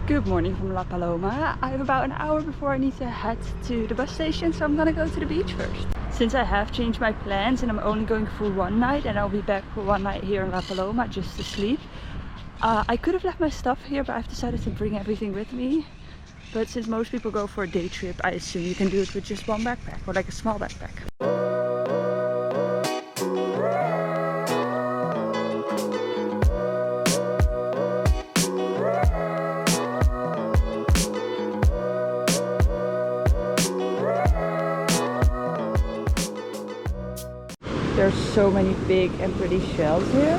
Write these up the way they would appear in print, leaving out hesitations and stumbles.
Good morning from La Paloma. I have about an hour before I need to head to the bus station, so I'm gonna go to the beach first. Since I have changed my plans and I'm only going for one night and I'll be back for one night here in La Paloma just to sleep. I could have left my stuff here, but I've decided to bring everything with me. But since most people go for a day trip, I assume you can do it with just one backpack or like a small backpack. There's so many big and pretty shells here.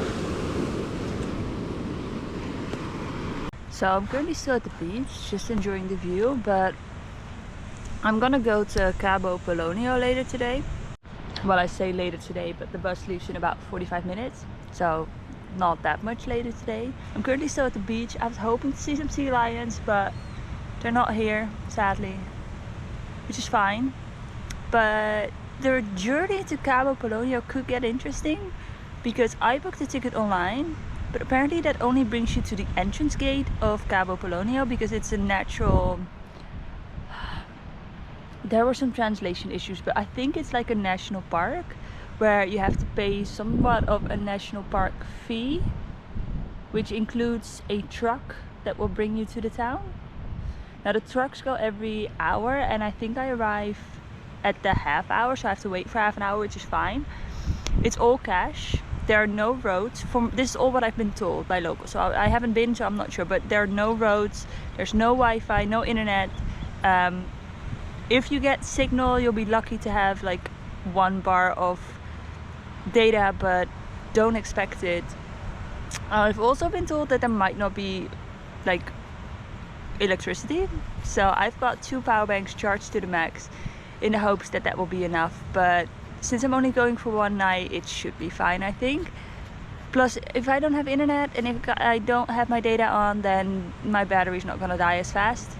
So I'm currently still at the beach, just enjoying the view, but I'm gonna go to Cabo Polonio later today. Well, I say later today, but the bus leaves in about 45 minutes, so not that much later today. I'm currently still at the beach. I was hoping to see some sea lions, but they're not here, sadly, which is fine. But the journey to Cabo Polonio could get interesting because I booked a ticket online, but apparently that only brings you to the entrance gate of Cabo Polonio because it's a natural... There were some translation issues, but I think it's like a national park where you have to pay somewhat of a national park fee, which includes a truck that will bring you to the town. Now the trucks go every hour and I think I arrive at the half hour, so I have to wait for half an hour, which is fine. It's all cash. There are no roads. This is all what I've been told by locals, so I haven't been, so I'm not sure, but there are no roads, there's no Wi-Fi, no internet. If you get signal, you'll be lucky to have like 1 bar of data, but don't expect it. I've also been told that there might not be like electricity, so I've got 2 power banks charged to the max in the hopes that that will be enough, but since I'm only going for one night, it should be fine, I think. Plus, if I don't have internet and if I don't have my data on, then my battery's not gonna die as fast.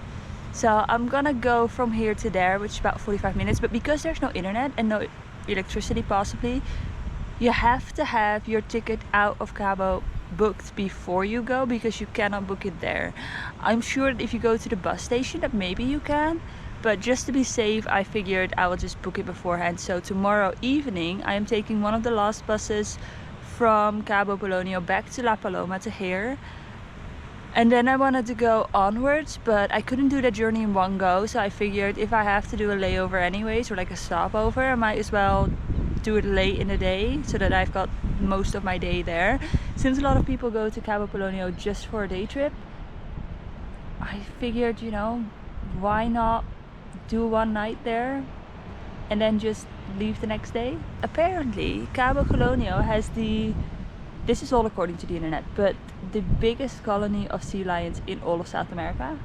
So I'm gonna go from here to there, which is about 45 minutes, but because there's no internet and no electricity possibly, you have to have your ticket out of Cabo booked before you go because you cannot book it there. I'm sure that if you go to the bus station that maybe you can, but just to be safe, I figured I will just book it beforehand. So tomorrow evening, I am taking one of the last buses from Cabo Polonio back to La Paloma to here. And then I wanted to go onwards, but I couldn't do that journey in one go. So I figured if I have to do a layover anyways, or like a stopover, I might as well do it late in the day so that I've got most of my day there. Since a lot of people go to Cabo Polonio just for a day trip, I figured, you know, why not do one night there and then just leave the next day. Apparently Cabo Polonio has this is all according to the internet, but the biggest colony of sea lions in all of South America.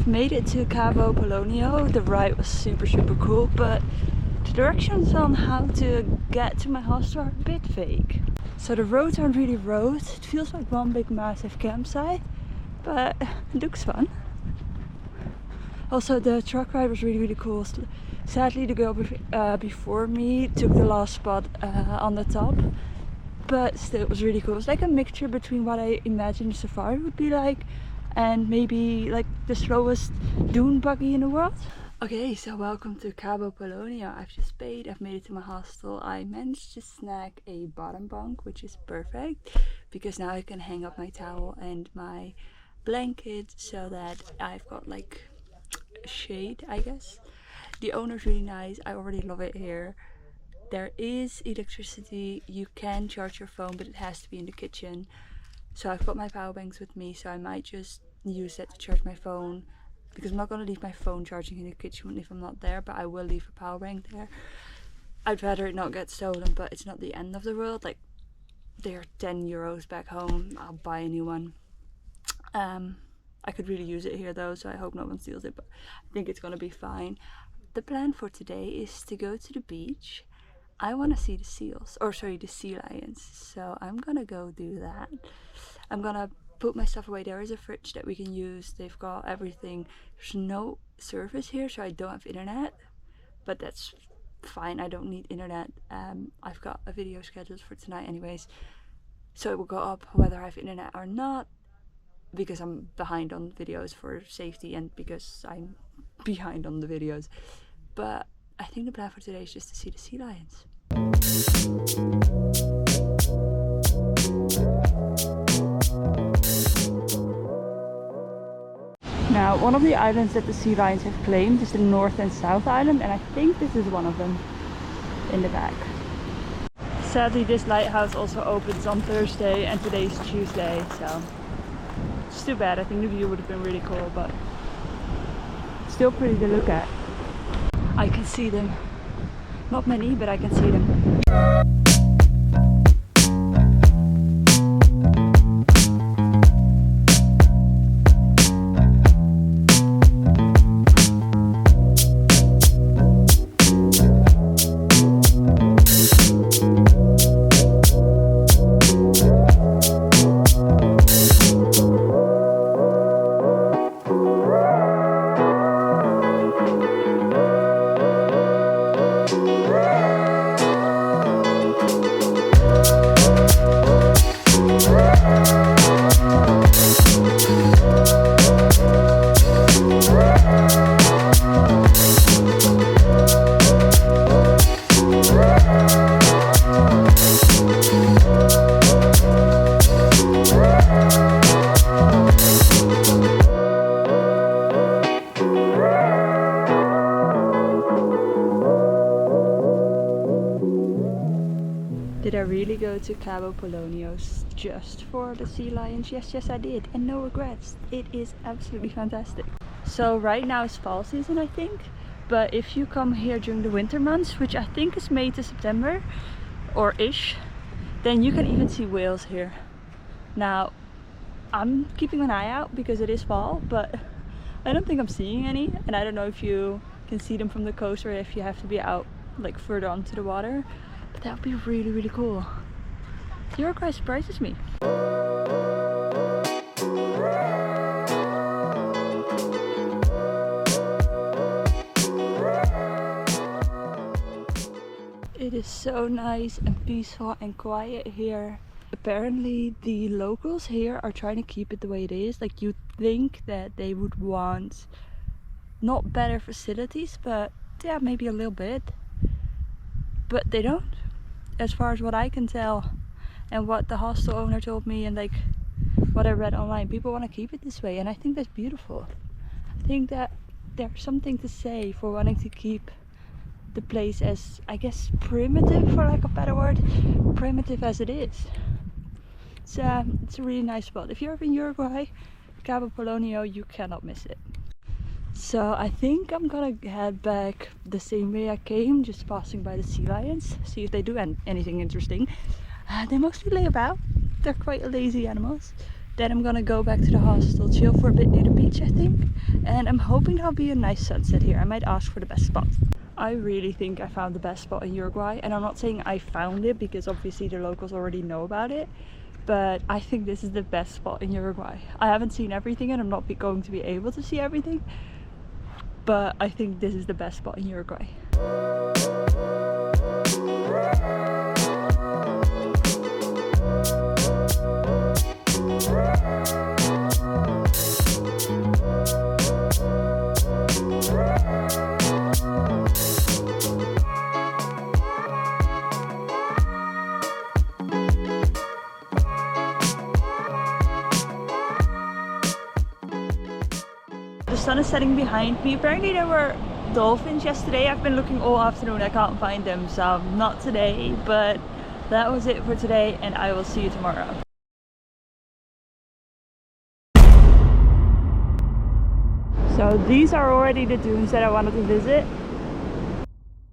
Made it to Cabo Polonio. The ride was super cool, but the directions on how to get to my hostel are a bit vague. So the roads aren't really roads. It feels like one big massive campsite, but it looks fun. Also the truck ride was really cool. Sadly the girl before me took the last spot on the top, but still it was really cool. It was like a mixture between what I imagined a safari would be like and maybe like the slowest dune buggy in the world. Okay, so welcome to Cabo Polonio. I've just paid, I've made it to my hostel. I managed to snag a bottom bunk, which is perfect because now I can hang up my towel and my blanket so that I've got like shade, I guess. The owner's really nice. I already love it here. There is electricity. You can charge your phone, but it has to be in the kitchen. So I've got my power banks with me, so I might just use that to charge my phone, because I'm not going to leave my phone charging in the kitchen if I'm not there, but I will leave a power bank there. I'd rather it not get stolen, but it's not the end of the world. Like, they're 10 euros back home. I'll buy a new one. I could really use it here though, so I hope no one steals it, but I think it's gonna be fine. The plan for today is to go to the beach. I want to see the seals, or sorry, the sea lions, so I'm gonna go do that. I'm gonna put my stuff away. There is a fridge that we can use. They've got everything. There's no service here, so I don't have internet, but that's fine. I don't need internet. I've got a video scheduled for tonight anyways, so it will go up whether I have internet or not, because I'm behind on videos for safety and because I'm behind on the videos. But I think the plan for today is just to see the sea lions. Now, one of the islands that the sea lions have claimed is the North and South Island, and I think this is one of them in the back. Sadly, this lighthouse also opens on Thursday and today's Tuesday, so it's too bad. I think the view would have been really cool, but still pretty to look at. I can see them. Not many, but I can see them. Did I really go to Cabo Polonio just for the sea lions? Yes, I did, and no regrets. It is absolutely fantastic. So right now is fall season, I think, but if you come here during the winter months, which I think is May to September or ish, then you can even see whales here. Now, I'm keeping an eye out because it is fall, but I don't think I'm seeing any, and I don't know if you can see them from the coast or if you have to be out like further onto the water. But that would be really, really cool. Uruguay surprises me. It is so nice and peaceful and quiet here. Apparently the locals here are trying to keep it the way it is. Like, you'd think that they would want not better facilities, but yeah, maybe a little bit. But they don't, as far as what I can tell, and what the hostel owner told me, and like what I read online. People want to keep it this way, and I think that's beautiful. I think that there's something to say for wanting to keep the place as, I guess, primitive, for lack of a better word, primitive as it is. It's a really nice spot. If you're in Uruguay, Cabo Polonio, you cannot miss it. So I think I'm gonna head back the same way I came, just passing by the sea lions, see if they do anything interesting. They mostly lay about. They're quite lazy animals. Then I'm gonna go back to the hostel, chill for a bit near the beach, I think. And I'm hoping there'll be a nice sunset here. I might ask for the best spot. I really think I found the best spot in Uruguay, and I'm not saying I found it because obviously the locals already know about it, but I think this is the best spot in Uruguay. I haven't seen everything and I'm not going to be able to see everything, but I think this is the best spot in Uruguay. The sun is setting behind me. Apparently there were dolphins yesterday. I've been looking all afternoon, I can't find them, so not today, but that was it for today, and I will see you tomorrow. So these are already the dunes that I wanted to visit.